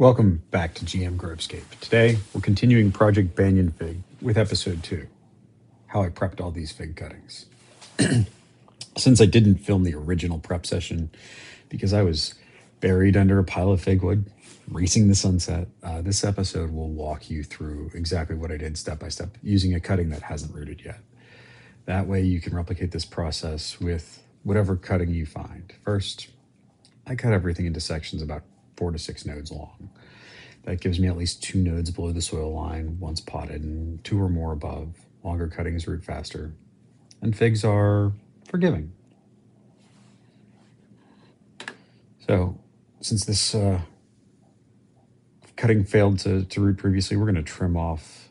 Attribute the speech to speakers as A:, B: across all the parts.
A: Welcome back to GM Grovescape. Today, we're continuing Project Banyan Fig with episode 2, how I prepped all these fig cuttings. Since I didn't film the original prep session because I was buried under a pile of fig wood, racing the sunset, this episode will walk you through exactly what I did step by step using a cutting that hasn't rooted yet. That way you can replicate this process with whatever cutting you find. First, I cut everything into sections about 4 to 6 nodes long. That gives me at least 2 nodes below the soil line once potted and 2 or more above. Longer cuttings root faster. And figs are forgiving. So, since this cutting failed to root previously, we're going to trim off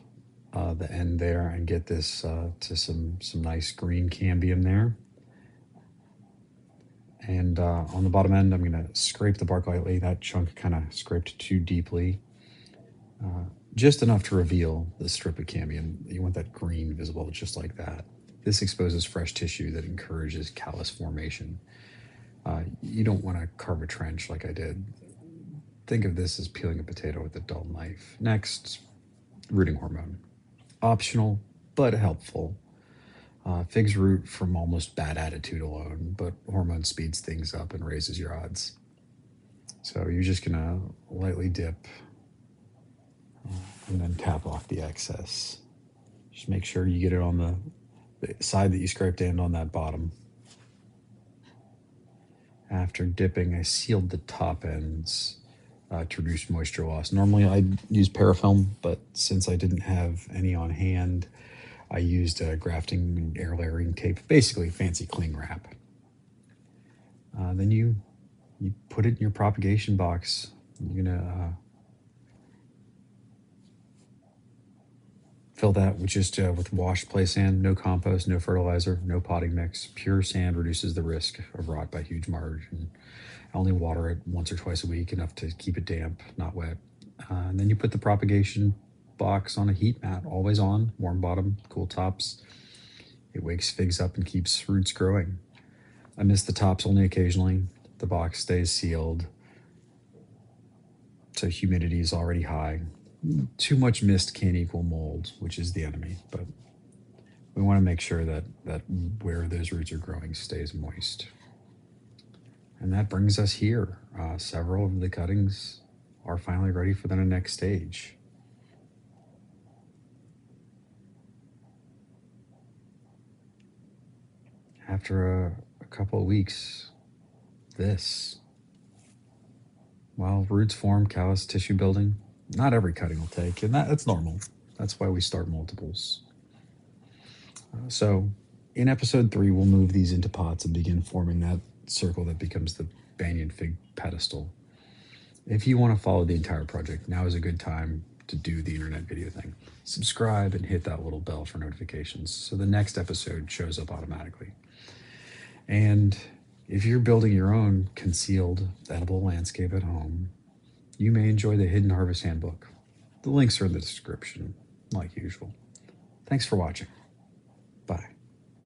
A: the end there and get this to some nice green cambium there. And on the bottom end, I'm going to scrape the bark lightly. That chunk kind of scraped too deeply. Just enough to reveal the strip of cambium. You want that green visible, just like that. This exposes fresh tissue that encourages callus formation. You don't want to carve a trench like I did. Think of this as peeling a potato with a dull knife. Next, rooting hormone. Optional, but helpful. Figs root from almost bad attitude alone, but hormone speeds things up and raises your odds. So you're just going to lightly dip and then tap off the excess. Just make sure you get it on the side that you scraped and on that bottom. After dipping, I sealed the top ends to reduce moisture loss. Normally I'd use parafilm, but since I didn't have any on hand, I used grafting and air layering tape, basically fancy cling wrap. Then you put it in your propagation box. You're gonna fill that with just with washed play sand, no compost, no fertilizer, no potting mix. Pure sand reduces the risk of rot by huge margin. I only water it once or twice a week, enough to keep it damp, not wet. And then you put the propagation box on a heat mat, always on, warm bottom, cool tops. It wakes figs up and keeps roots growing. I miss the tops only occasionally. The box stays sealed, so humidity is already high. Too much mist can't equal mold, which is the enemy, but we want to make sure that where those roots are growing stays moist. And that brings us here. Several of the cuttings are finally ready for the next stage. After a couple of weeks, well, roots form, callus tissue building. Not every cutting will take, and that's normal. That's why we start multiples. So in episode 3, we'll move these into pots and begin forming that circle that becomes the Banyan Fig pedestal. If you want to follow the entire project, now is a good time to do the internet video thing. Subscribe and hit that little bell for notifications so the next episode shows up automatically. And if you're building your own concealed edible landscape at home, you may enjoy the Hidden Harvest Handbook. The links are in the description, like usual. Thanks for watching.